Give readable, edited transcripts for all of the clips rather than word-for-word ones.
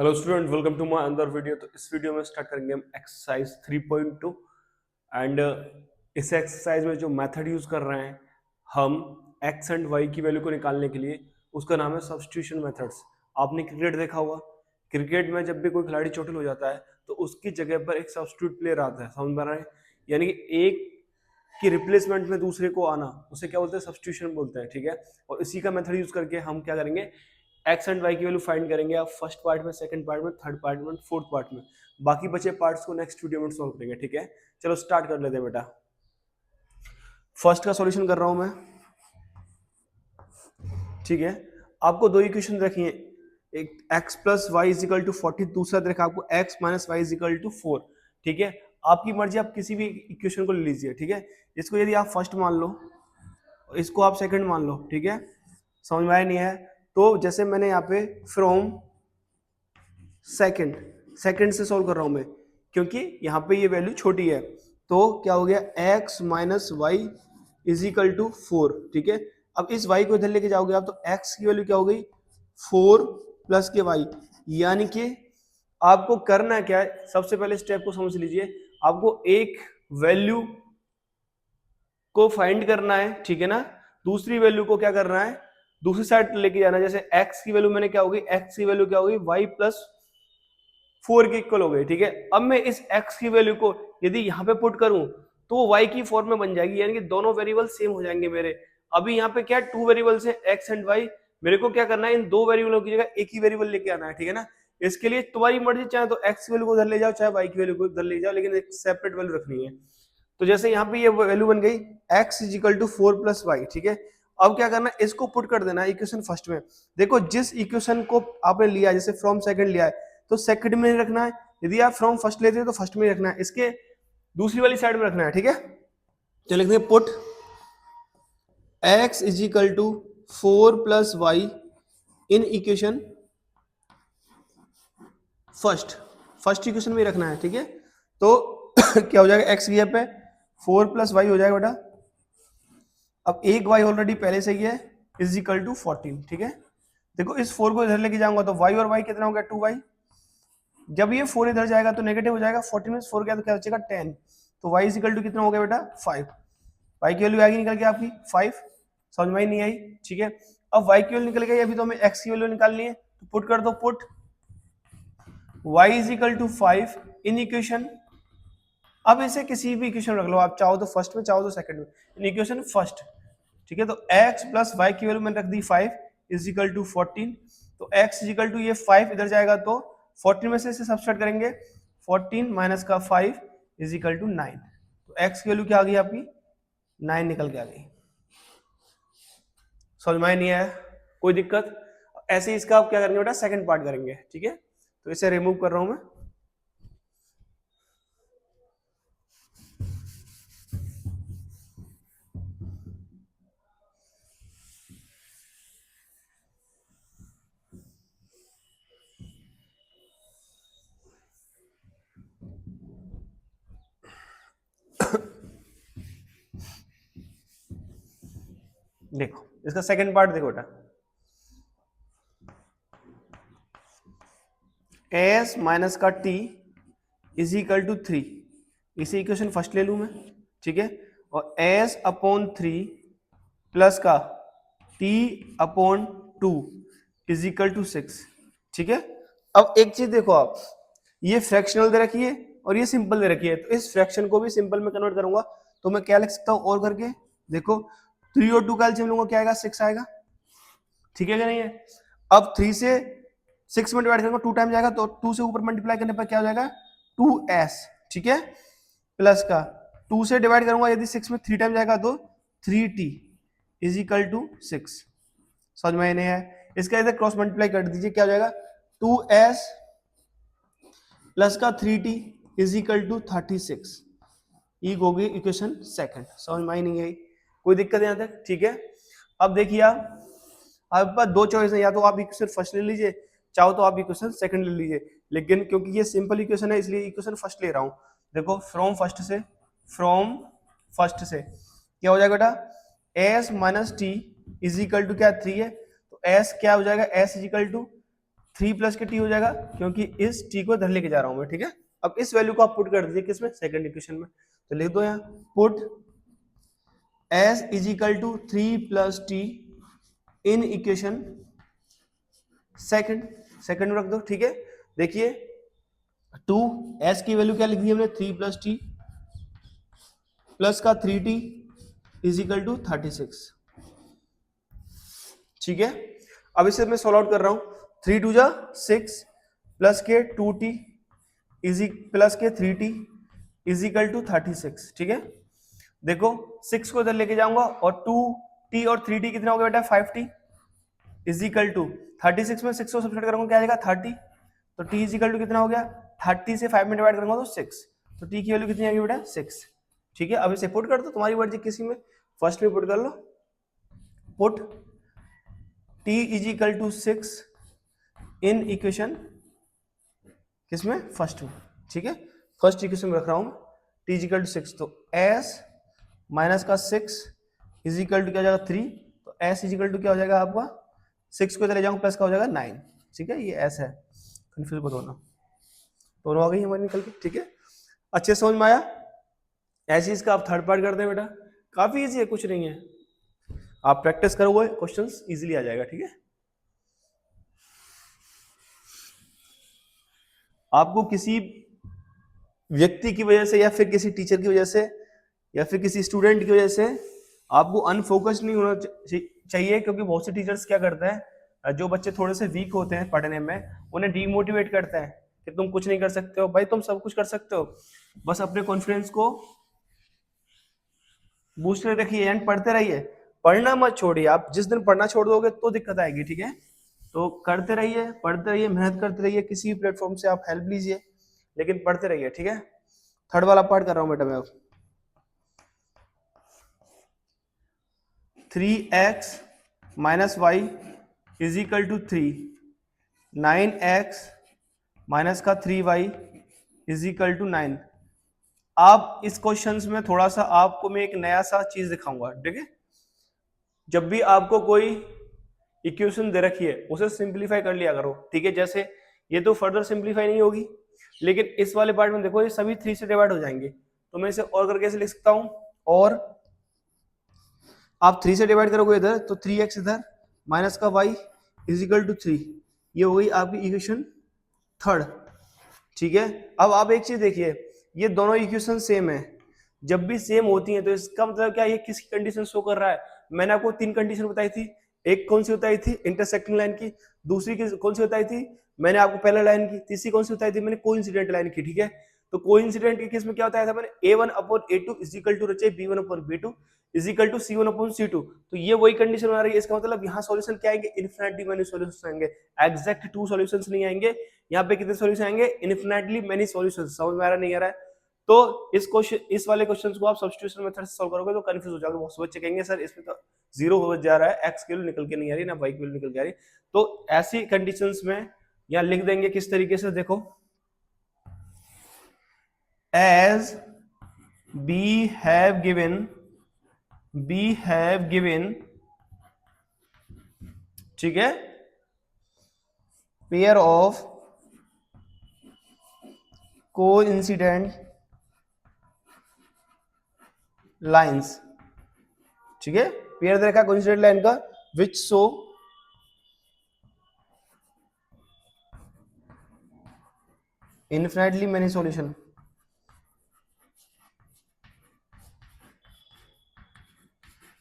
Hello student, welcome to my another video. तो इस video में स्टार्ट करेंगे हम एक्सरसाइज 3.2 एंड इस एक्सरसाइज में जो मेथड यूज कर रहे हैं हम एक्स एंड वाई की वैल्यू को निकालने के लिए, उसका नाम है सब्स्टिट्यूशन मेथड्स। आपने क्रिकेट देखा होगा, क्रिकेट में जब भी कोई खिलाड़ी चोटिल हो जाता है तो उसकी जगह पर एक सब्स्टिट्यूट प्लेयर आता है, समझ में आ रहा है? यानी कि एक की रिप्लेसमेंट में दूसरे को आना, उसे क्या बोलते हैं? सब्स्टिट्यूशन बोलते हैं, ठीक है। और इसी का मेथड यूज करके हम क्या करेंगे, एक्स एंड वाई की वैल्यू फाइंड करेंगे। आप फर्स्ट पार्ट में, सेकंड पार्ट में, थर्ड पार्ट में, फोर्थ पार्ट में, बाकी बचे पार्ट्स को नेक्स्ट वीडियो में सॉल्व करेंगे, ठीक है। चलो स्टार्ट कर लेते हैं बेटा। फर्स्ट का सॉल्यूशन कर रहा हूं मैं, ठीक है। आपको दो इक्वेशन रखी है, एक x plus Y is equal to 40, दूसरा देखा आपको x minus Y is equal to 4, ठीक है। आपकी मर्जी, आप किसी भी इक्वेशन को ले लीजिए, ठीक है। इसको यदि आप फर्स्ट मान लो, इसको आप सेकंड मान लो, ठीक है। समझ में आया नहीं है? तो जैसे मैंने यहाँ पे फ्रॉम सेकंड, सेकंड से सॉल्व कर रहा हूं मैं, क्योंकि यहाँ पे ये वैल्यू छोटी है। तो क्या हो गया, x minus Y is equal to 4, ठीक है। अब इस y को इधर लेके जाओगे आप, तो x की वैल्यू क्या हो गई, 4 प्लस के y। यानी कि आपको करना क्या है, सबसे पहले स्टेप को समझ लीजिए। आपको एक वैल्यू को फाइंड करना है, ठीक है ना। दूसरी वैल्यू को क्या करना है, दूसरी साइड लेके जाना है। जैसे x की वैल्यू मैंने क्या होगी, x की वैल्यू क्या होगी, y प्लस 4 के इक्वल हो गई, ठीक है। अब मैं इस x की वैल्यू को यदि यहाँ पे पुट करूं तो वो y की फॉर्म में बन जाएगी, यानी कि दोनों वेरिएबल सेम हो जाएंगे मेरे। अभी यहाँ पे क्या टू वेरिएबल्स है, x एंड y। मेरे को क्या करना है, इन दो वेरिएबलों की जगह एक ही वेरिएबल लेके आना है, ठीक है ना। इसके लिए तुम्हारी मर्जी, चाहे तो x की वैल्यू को उधर ले जाओ, चाहे y की वैल्यू को उधर ले जाओ, लेकिन एक सेपरेट वैल्यू रखनी है। तो जैसे यहाँ पे ये वैल्यू बन गई x is equal to 4 plus Y, ठीक है। अब क्या करना है, इसको पुट कर देना है इक्वेशन फर्स्ट में। देखो जिस इक्वेशन को आपने लिया, जैसे फ्रॉम सेकंड लिया है तो सेकंड में ही रखना है। यदि आप फ्रॉम फर्स्ट लेते हो तो फर्स्ट में ही रखना है, इसके दूसरी वाली साइड में रखना है, ठीक है। तो लिखते हैं put x is equal to 4 plus Y in equation first, first equation में रखना है, ठीक है। तो क्या हो जाएगा, x की जगह पे 4 प्लस वाई हो जाएगा बेटा। अब एक y ऑलरेडी पहले से ही है, इज इक्वल टू 14, ठीक है। देखो इस 4 को इधर लेके जाऊंगा तो y और y कितना हो गया, 2y। जब ये 4 इधर जाएगा तो नेगेटिव हो जाएगा, 14 में 4 गया तो क्या बचेगा, 10। तो y इज इक्वल टू कितना हो गया बेटा, 5। y की वैल्यू आएगी निकल के आपकी 5। समझ में ही नहीं आई, ठीक है। अब y की वैल्यू निकल गई, अभी तो हमें x की वैल्यू निकालनी है, तो पुट कर दो, put y is equal to 5 in equation. अब इसे किसी भी इक्वेशन रख लो आप, चाहो तो फर्स्ट में, चाहो तो सेकंड में, इन इक्वेशन फर्स्ट, ठीक है। तो x प्लस वाई की वैल्यू मैंने रख दी 5 इज इक्वल टू 14। तो x इज इक्वल टू ये 5 इधर जाएगा तो 14 में से इसे सब्सट्रैक्ट करेंगे, 14 माइनस का 5 इज इक्वल टू 9। तो x की वैल्यू क्या आ गई आपकी, 9 निकल के आ गई। समझ में नहीं आया, कोई दिक्कत? ऐसे ही इसका आप क्या करेंगे बेटा, सेकंड पार्ट करेंगे, ठीक है। तो इसे रिमूव कर रहा हूं मैं। देखो इसका सेकंड पार्ट देखो बेटा, एस माइनस का टी इज इक्वल टू 3। इसे इक्वेशन फर्स्ट ले लू मैं, ठीक है। और एस अपॉन 3 प्लस का T upon 2 is equal to 6, ठीक है। अब एक चीज देखो आप, ये फ्रैक्शनल दे रखी है और ये सिंपल दे रखी है, तो इस फ्रैक्शन को भी सिंपल में कन्वर्ट करूंगा तो मैं क्या लिख सकता हूं, और करके देखो 3 और 2 का एलसीएम लूंगा, क्या आएगा, 6 आएगा, ठीक है क्या नहीं है। अब 3 से 6 में डिवाइड करूंगा, 2 टाइम जाएगा, तो 2 से ऊपर मल्टीप्लाई करने पर क्या हो जाएगा, 2s, ठीक है। प्लस का 2 से डिवाइड करूंगा, यदि 6 में 3 टाइम जाएगा तो 3t इज इक्वल टू 6। समझ में नहीं है, इसका इधर क्रॉस मल्टीप्लाई कर दीजिए, क्या हो जाएगा, 2s प्लस का 3t इज इक्वल टू 36। ये होगी इक्वेशन सेकंड। समझ में नहीं आई, कोई दिक्कत यहां तक, ठीक है। अब देखिए आपके पास दो चॉइस है, या तो आप इक्वेशन फर्स्ट ले लीजिए, चाहो तो आप इक्वेशन सेकंड ले लीजिए, लेकिन क्योंकि ये सिंपल इक्वेशन है इसलिए इक्वेशन फर्स्ट ले रहा हूं। देखो फ्रॉम फर्स्ट से क्या हो जाएगा बेटा, S minus T is equal to क्या, 3 है, तो एस क्या हो जाएगा, S is equal to 3 plus के टी हो जाएगा, क्योंकि इस टी को इधर लेके जा रहा हूं मैं, ठीक है। अब इस वैल्यू को आप पुट कर दीजिए किसमें, सेकंड इक्वेशन में, तो लिख दो यहाँ put s is equal to 3 plus T in equation second, second में रख दो, ठीक है। देखिए 2 s की वैल्यू क्या लिख दी हमने, 3 प्लस टी प्लस का 3t इज इक्वल टू 36, ठीक है। अब इसे मैं सॉल्व आउट कर रहा हूं, 3 2 जा 6 प्लस के 2t इज प्लस के 3t इज इक्वल टू 36, ठीक है। देखो 6 को इधर लेके जाऊंगा और 2t और 3t कितना हो गया बेटा, 5t इज इक्वल टू 36 में 6 को सब्ट्रैक्ट करूंगा क्या आ जाएगा 30, तो t इज इक्वल टू कितना हो गया, 30 से 5 में डिवाइड करूंगा तो 6, तो t की वैल्यू कितनी आएगी बेटा 6, ठीक है। अब इसे पुट कर दो, तुम्हारी मर्जी किसी में, फर्स्ट में पुट कर लो, put t is equal to 6 in equation किसमें, फर्स्ट में, ठीक है। फर्स्ट इक्वेशन में रख रहा हूं t इज इक्वल टू 6, तो s माइनस का 6 इज इक्वल टू क्या हो जाएगा 3, तो s इज इक्वल टू क्या हो जाएगा आपका, 6 को इधर ले जाऊंगा प्लस का हो जाएगा 9, ठीक है। ये s है, कंफ्यूज मत होना, दोनों आ गई हमारी निकल के, ठीक है। अच्छे समझ में आया, ऐसे इसका आप थर्ड पार्ट कर दें बेटा, काफी इजी है, कुछ नहीं है, आप प्रैक्टिस करोगे क्वेश्चंस इजीली आ जाएगा, ठीक है। आपको किसी व्यक्ति की वजह से या फिर किसी टीचर की वजह से या फिर किसी स्टूडेंट की वजह से आपको अनफोकस नहीं होना चाहिए, क्योंकि बहुत से टीचर्स क्या करते हैं, जो बच्चे थोड़े से वीक होते हैं पढ़ने में, उन्हें डीमोटिवेट करते हैं कि तुम कुछ नहीं कर सकते हो। भाई तुम सब कुछ कर सकते हो, बस अपने कॉन्फिडेंस को बूस्ट करके रखिए एंड पढ़ते रहिए, पढ़ना मत छोड़िए। आप जिस दिन पढ़ना छोड़ दोगे तो दिक्कत आएगी, ठीक है। तो करते रहिए, पढ़ते रहिए, मेहनत करते रहिए, किसी भी प्लेटफॉर्म से आप हेल्प लीजिए, लेकिन पढ़ते रहिए, ठीक है। थर्ड वाला पार्ट कर रहा हूं बेटा मैं अब, 3x minus Y is equal to 3, 9x minus का 3y इज इक्वल टू 9। आप इस क्वेश्चंस में थोड़ा सा आपको मैं एक नया सा चीज दिखाऊंगा, ठीक है। जब भी आपको कोई इक्वेशन दे रखी है उसे सिंपलीफाई कर लिया करो, ठीक है। जैसे ये तो फर्दर सिंपलीफाई नहीं होगी, लेकिन इस वाले पार्ट में देखो ये सभी 3 से डिवाइड हो जाएंगे, तो मैं इसे और करके ऐसे लिख सकता हूं, और आप 3 से डिवाइड करोगे इधर तो 3x इधर माइनस का y इज इक्वल टू 3, ये हो गई आपकी इक्वेशन थर्ड, ठीक है। अब आप एक चीज देखिए, ये दोनों इक्वेशन सेम है, जब भी सेम होती हैं तो इसका मतलब क्या, ये किसकी कंडीशन शो कर रहा है। मैंने आपको 3 कंडीशन बताई थी, एक कौन सी बताई थी, इंटरसेक्टिंग लाइन की, दूसरी कौन सी बताई थी मैंने आपको पैरेलल लाइन की, तीसरी कौन सी बताई थी मैंने, कोइंसिडेंट लाइन की, ठीक है। तो कोइंसिडेंट के केस में क्या बताया था मैंने, a1/a2 इज इक्वल टू रचे b1/b2 is equal to c1/c2, तो ये वही कंडीशन बना रही है। इसका मतलब यहाँ सॉल्यूशन क्या आएंगे, इनफिनिटली मेनी सॉल्यूशंस आएंगे, एग्जैक्ट 2 सॉल्यूशंस नहीं आएंगे। यहाँ पे कितने सॉल्यूशन आएंगे, इनफिनिटली मेनी सॉल्यूशंस। समझ में आ रहा नहीं आ रहा है, तो इस वाले क्वेश्चंस को आप सब्स्टिट्यूशन मेथड से सॉल्व करोगे तो कंफ्यूज हो जाओगे। बहुत से बच्चे कहेंगे सर इसमें तो जीरो हो जा रहा है, एक्स की वैल्यू निकल के नहीं आ रही ना वाई की वैल्यू निकल के आ रही, तो ऐसी कंडीशंस में यहाँ लिख देंगे किस तरीके से, देखो एज बी हैव गिवन ठीक है पेयर ऑफ कोइंसिडेंट लाइंस, ठीक है, पेयर दे रखा कोइंसिडेंट लाइन का, which show infinitely many solution.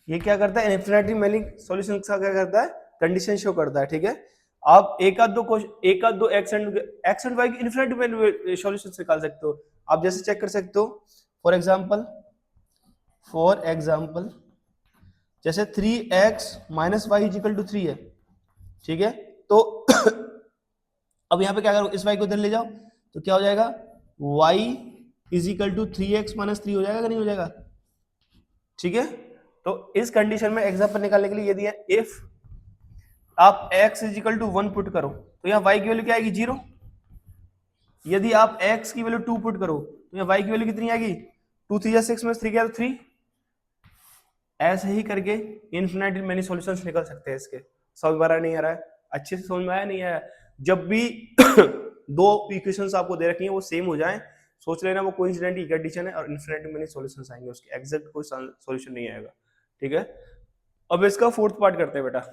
ये क्या करता है, इनफिनिटली मेनी सॉल्यूशन का क्या करता है, कंडीशन शो करता है, ठीक है। आप एक आध दो एक्स एंड वाई की इनफिनिटी मेनी सॉल्यूशन निकाल सकते हो। आप जैसे चेक कर सकते हो, फॉर एग्जाम्पल जैसे 3x minus Y is equal to 3 है, ठीक है। तो अब यहाँ पे क्या करो, इस y को इधर ले जाओ तो क्या हो जाएगा, y is equal to 3x minus 3 हो जाएगा कि नहीं हो जाएगा, ठीक है। तो इस कंडीशन में एग्जाम्पल निकालने के लिए ये दिया, इफ आप x इजिकल टू 1 पुट करो तो यहाँ y की वैल्यू क्या आएगी 0। यदि आप x की वैल्यू 2 पुट करो तो यहाँ y की वैल्यू कितनी आएगी, 2 3 6 में 3 क्या तो 3। ऐसे ही करके इनफिनिटी मेनी सॉल्यूशंस निकल सकते हैं इसके। समझ में आ रहा नहीं आ रहा है, अच्छे से समझ में आया नहीं आया। जब भी दो इक्वेशंस आपको दे रखी हैं वो सेम हो जाए, सोच लेना वो कोइंसिडेंट एडिशन है और इन्फिनिटी में सॉल्यूशंस आएंगे, उसके एग्जैक्ट कोई सॉल्यूशन नहीं आएगा, ठीक है। अब इसका फोर्थ पार्ट करते हैं बेटा।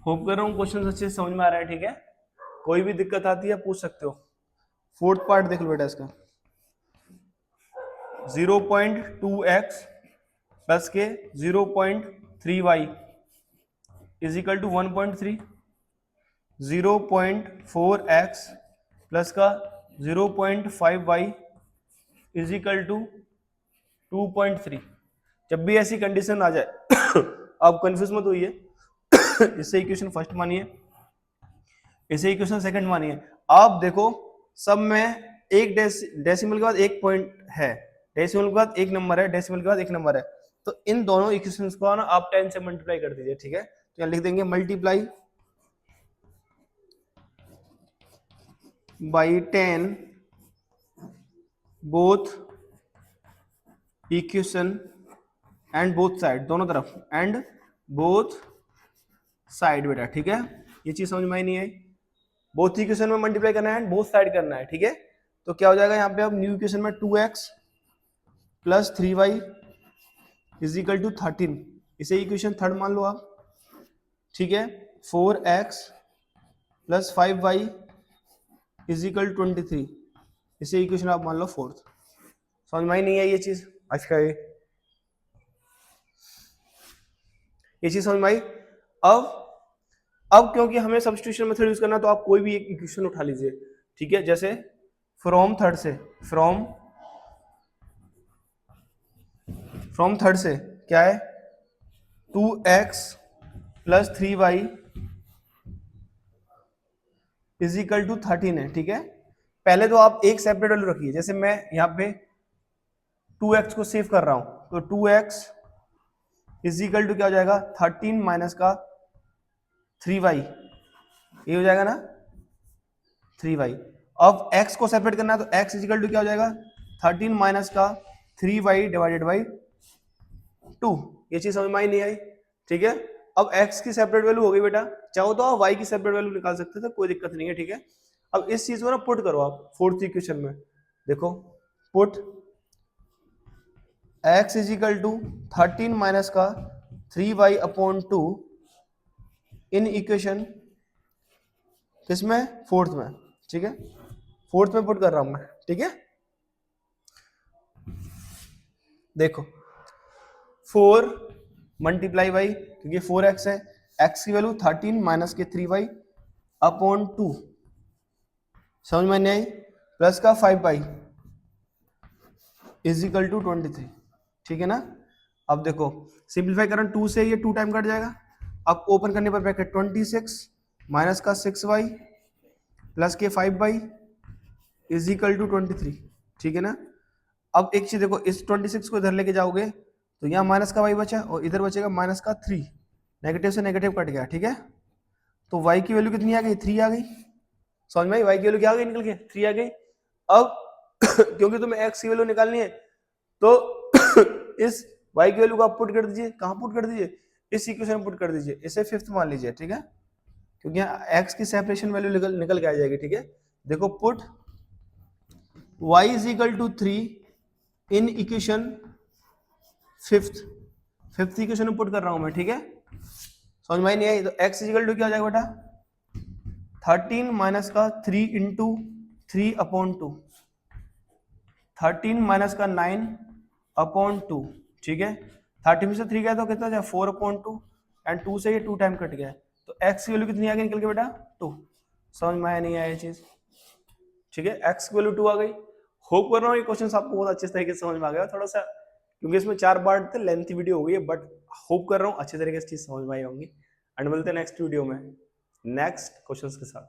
होप कर रहा हूँ क्वेश्चन अच्छे से समझ में आ रहा है, ठीक है। कोई भी दिक्कत आती है पूछ सकते हो। फोर्थ पार्ट देख लो बेटा इसका, 0.2x प्लस के 0.3y is equal to 1.3, 0.4x plus का 0.5y इज इक्वल टू 2.3। जब भी ऐसी कंडीशन आ जाए आप कंफ्यूज मत होइए, इसे इक्वेशन फर्स्ट मानिए, इसे इक्वेशन सेकंड मानिए। आप देखो सब में एक डेसिमल के बाद एक पॉइंट है, डेसिमल के बाद एक नंबर है, डेसिमल के बाद एक नंबर है, तो इन दोनों इक्वेशंस को ना आप 10 से मल्टीप्लाई कर दीजिए, ठीक है। तो यहाँ लिख देंगे multiply by 10 both equation and both side, दोनों तरफ एंड बोथ साइड बेटा, ठीक है। ये चीज समझ में ही नहीं आई, बोथ इक्वेशन में मल्टीप्लाई करना है, बोथ साइड करना है, ठीक है। तो क्या हो जाएगा यहाँ पे, अब न्यू इक्वेशन में 2x plus 3y is equal to 13, इसे इक्वेशन थर्ड मान लो आप, ठीक है। 4x plus 5y is equal to 23, इसे इक्वेशन आप मान लो फोर्थ। समझ में ही नहीं आई ये चीज आज का, ये चीज समझ में आई। अब क्योंकि हमें सब्स्टिट्यूशन मेथड यूज करना, तो आप कोई भी एक इक्वेशन उठा लीजिए, ठीक है। जैसे फ्रॉम थर्ड से, फ्रॉम थर्ड से क्या है, 2x plus 3y is equal to 13 है, ठीक है। पहले तो आप एक सेपरेट वैल्यू रखिए, जैसे मैं यहाँ पे 2x को सेव कर रहा हूं, तो 2x इज इक्वल टू क्या हो जाएगा, 13 माइनस का 3y, ये हो जाएगा ना 3y। अब x को सेपरेट करना है, तो x इज इक्वल टू क्या हो जाएगा, 13 माइनस का 3y डिवाइडेड बाई 2। ये चीज समझ में आई नहीं आई, ठीक है। अब x की सेपरेट वैल्यू हो गई बेटा, चाहो तो आप y की सेपरेट वैल्यू निकाल सकते थे, कोई दिक्कत नहीं है, ठीक है। अब इस चीज को ना पुट करो आप फोर्थ इक्वेशन में, देखो put x is equal to 13 minus का 3y अपॉन 2 इन इक्वेशन किसमें, फोर्थ में, ठीक है। फोर्थ में पुट कर रहा हूं मैं, ठीक है। देखो 4 मल्टीप्लाई बाई, क्योंकि 4x है, x की वैल्यू 13 माइनस के 3y अपॉन 2, समझ में नहीं आई, प्लस का 5y इज इक्वल टू 23, ठीक है ना। अब देखो सिंप्लीफाई करना, 2 से ये 2 टाइम कट जाएगा, अब ओपन करने पर ब्रैकेट 26 माइनस का 6y प्लस के 5y इज इक्वल टू 23, ठीक है ना। अब एक चीज देखो, इस 26 को इधर लेके जाओगे तो यहाँ माइनस का y बचा और इधर बचेगा माइनस का 3, नेगेटिव से नेगेटिव कट गया, ठीक है। तो y की वैल्यू कितनी आ गई, 3 आ गई, समझ में आई, y की वैल्यू क्या आ गई, निकल के 3 आ गई। अब क्योंकि तुम्हें x की वैल्यू निकालनी है, तो इस y की वैल्यू को आप पुट कर दीजिए, कहाँ पुट कर दीजिए, इस इक्वेशन में पुट कर दीजिए, इसे फिफ्थ मान लीजिए, ठीक है, क्योंकि यहाँ x की सेपरेशन वैल्यू निकल के आ जाएगी, ठीक है। देखो put y is equal to 3 in equation fifth equation में पुट कर रहा हूं मैं, ठीक है। समझ में नहीं आई, तो x इज इक्वल टू क्या हो जाएगा बेटा, 13 माइनस का 3 इंटू 3 अपॉन 2, 13 माइनस का 9 अपॉन 2, ठीक है। 13 में से 3 गया तो कितना जाए, 4 अपॉन 2, एंड 2 से ये 2 टाइम कट गया, तो x की वैल्यू कितनी आ गई निकल के बेटा, 2। समझ में आया नहीं आया ये चीज, ठीक है, x की वैल्यू 2 आ गई। होप कर रहा हूँ ये क्वेश्चन आपको बहुत अच्छे तरीके से समझ में आ गया, थोड़ा सा क्योंकि इसमें 4 पार्ट थे, लेंथी वीडियो हो गई है, बट होप कर रहा हूँ अच्छे तरीके से चीज समझ में आई होंगी। एंड मिलते हैं नेक्स्ट वीडियो में नेक्स्ट क्वेश्चंस के साथ।